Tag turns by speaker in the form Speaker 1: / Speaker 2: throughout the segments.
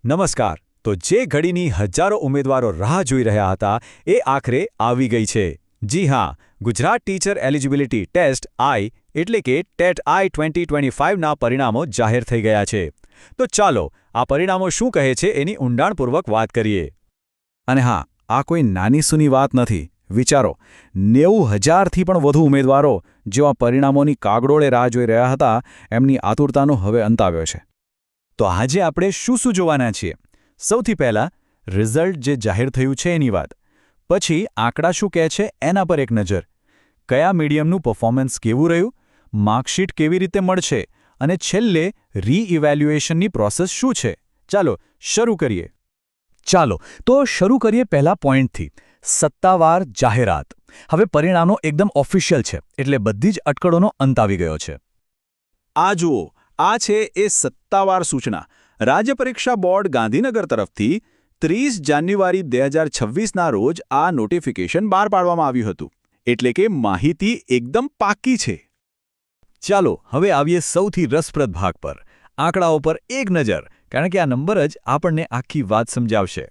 Speaker 1: નમસ્કાર. તો જે ઘડીની હજારો ઉમેદવારો રાહ જોઈ રહ્યા હતા એ આખરે આવી ગઈ છે. જી હા, ગુજરાત ટીચર એલિજિબિલિટી ટેસ્ટ આઈ એટલે કે ટેટ આઈ 2025ના પરિણામો જાહેર થઈ ગયા છે. તો ચાલો આ પરિણામો શું કહે છે એની ઊંડાણપૂર્વક વાત કરીએ. અને હા, આ કોઈ નાની સૂની વાત નથી. વિચારો, 90,000થી પણ વધુ ઉમેદવારો જેવા પરિણામોની કાગડોળે રાહ જોઈ રહ્યા હતા, એમની આતુરતાનો હવે અંત આવ્યો છે. તો આજે આપણે શું જોવાના છીએ? સૌથી પહેલાં રિઝલ્ટ જે જાહેર થયું છે એની વાત. પછી આંકડા શું કહે છે એના પર એક નજર. કયા મીડિયમનું પરફોર્મન્સ કેવું રહ્યું, માર્કશીટ કેવી રીતે મળશે અને છેલ્લે રીઇવેલ્યુએશનની પ્રોસેસ શું છે. ચાલો શરૂ કરીએ. તો શરૂ કરીએ પહેલા પોઈન્ટથી. સત્તાવાર જાહેરાત. હવે પરિણામો એકદમ ઓફિશિયલ છે, એટલે બધી જ અટકળોનો અંત આવી ગયો છે.
Speaker 2: આ જુઓ, આ છે એ સત્તાવાર સૂચના. રાજ્ય પરીક્ષા બોર્ડ ગાંધીનગર તરફથી 30 જાન્યુઆરી 2026ના રોજ આ નોટિફિકેશન બહાર પાડવામાં આવ્યું હતું. એટલે કે માહિતી એકદમ પાક્કી છે.
Speaker 1: ચાલો હવે આવીએ સૌથી રસપ્રદ ભાગ પર, આંકડાઓ પર એક નજર, કારણ કે આ નંબર જ આપણને આખી વાત સમજાવશે.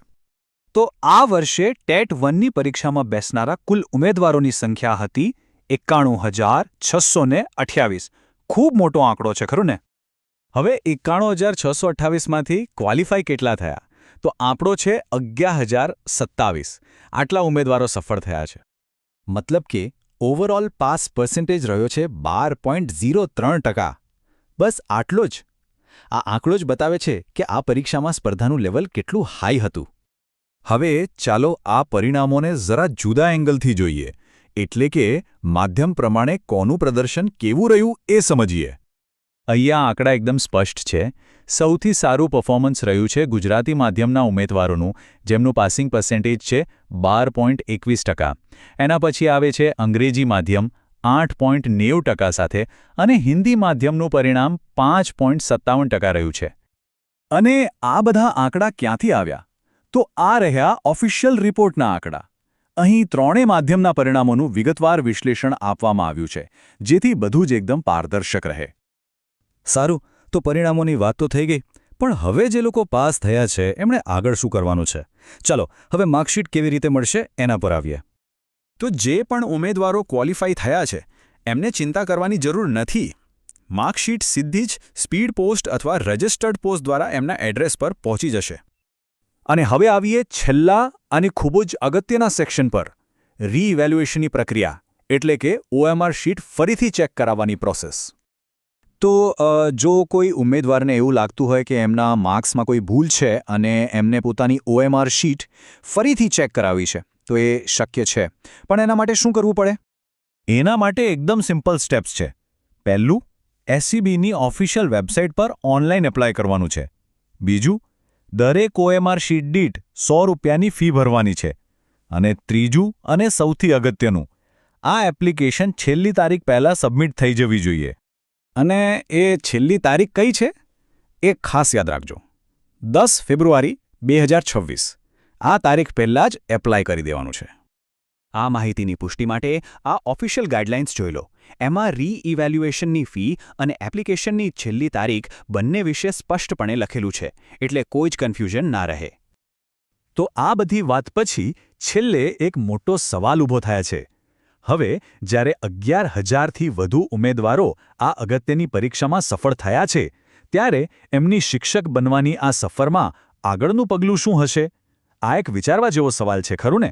Speaker 1: તો આ વર્ષે ટેટ 1ની પરીક્ષામાં બેસનારા કુલ ઉમેદવારોની સંખ્યા હતી 91,628. ખૂબ મોટો આંકડો છે ખરું ને? હવે 91,628માંથી ક્વોલિફાય કેટલા થયા? તો આંકડો છે 11,027. આટલા ઉમેદવારો સફળ થયા છે. મતલબ કે ઓવરઓલ પાસ પર્સન્ટેજ રહ્યો છે 12.03%. બસ આટલો જ. આ આંકડો જ બતાવે છે કે આ પરીક્ષામાં સ્પર્ધાનું લેવલ કેટલું હાઈ હતું. હવે ચાલો આ પરિણામોને જરા જુદા એંગલથી જોઈએ, એટલે કે માધ્યમ પ્રમાણે કોનું પ્રદર્શન કેવું રહ્યું એ સમજીએ. અહીંયા આંકડા એકદમ સ્પષ્ટ છે. સૌથી સારું પરફોર્મન્સ રહ્યું છે ગુજરાતી માધ્યમના ઉમેદવારોનું, જેમનું પાસિંગ પર્સન્ટેજ છે 12.21%. એના પછી આવે છે અંગ્રેજી માધ્યમ 8.90% સાથે, અને હિન્દી માધ્યમનું પરિણામ 5.57% રહ્યું છે. અને આ બધા આંકડા ક્યાંથી આવ્યા? તો આ રહ્યા ઓફિશિયલ રિપોર્ટના આંકડા. અહીં ત્રણેય માધ્યમના પરિણામોનું વિગતવાર વિશ્લેષણ આપવામાં આવ્યું છે, જેથી બધું જ એકદમ પારદર્શક રહે. સારું, તો પરિણામોની વાત તો થઈ ગઈ, પણ હવે જે લોકો પાસ થયા છે એમણે આગળ શું કરવાનું છે? ચાલો હવે માર્કશીટ કેવી રીતે મળશે એના પર આવીએ.
Speaker 2: તો જે પણ ઉમેદવારો ક્વોલિફાય થયા છે એમને ચિંતા કરવાની જરૂર નથી. માર્કશીટ સીધી જ સ્પીડ પોસ્ટ અથવા રજિસ્ટર્ડ પોસ્ટ દ્વારા એમના એડ્રેસ પર પહોંચી જશે.
Speaker 1: અને હવે આવીએ છેલ્લા અને ખૂબ જ અગત્યના સેક્શન પર, રીઇવેલ્યુએશનની પ્રક્રિયા, એટલે કે OMR શીટ ફરીથી ચેક કરાવવાની પ્રોસેસ. તો જો કોઈ ઉમેદવારને એવું લાગતું હોય કે એમના માર્ક્સમાં કોઈ ભૂલ છે અને એમને પોતાની OMR શીટ ફરીથી ચેક કરાવવી છે, તો એ શક્ય છે. પણ એના માટે શું કરવું પડે? એના માટે એકદમ સિમ્પલ સ્ટેપ્સ છે. પહેલું, SCBની ઓફિશિયલ વેબસાઇટ પર ઓનલાઈન એપ્લાય કરવાનું છે. બીજું, દરેક OMR શીટ દીઠ ₹100ની ફી ભરવાની છે. અને ત્રીજું અને સૌથી અગત્યનું, આ એપ્લિકેશન છેલ્લી તારીખ પહેલાં સબમિટ થઈ જવી જોઈએ. અને એ છેલ્લી તારીખ કઈ છે એ ખાસ યાદ રાખજો, 10 ફેબ્રુઆરી 2026. આ તારીખ પહેલાં જ એપ્લાય કરી દેવાનું છે. આ માહિતીની પુષ્ટિ માટે આ ઓફિશિયલ ગાઈડલાઇન્સ જોઈ લો. એમાં રીઇવેલ્યુએશનની ફી અને એપ્લિકેશનની છેલ્લી તારીખ બંને વિશે સ્પષ્ટપણે લખેલું છે, એટલે કોઈ જ કન્ફ્યુઝન ના રહે. તો આ બધી વાત પછી છેલ્લે એક મોટો સવાલ ઊભો થાય છે. હવે જ્યારે 11,000થી વધુ ઉમેદવારો આ અગત્યની પરીક્ષામાં સફળ થયા છે, ત્યારે એમની શિક્ષક બનવાની આ સફરમાં આગળનું પગલું શું હશે? આ એક વિચારવા જેવો સવાલ છે ખરું ને?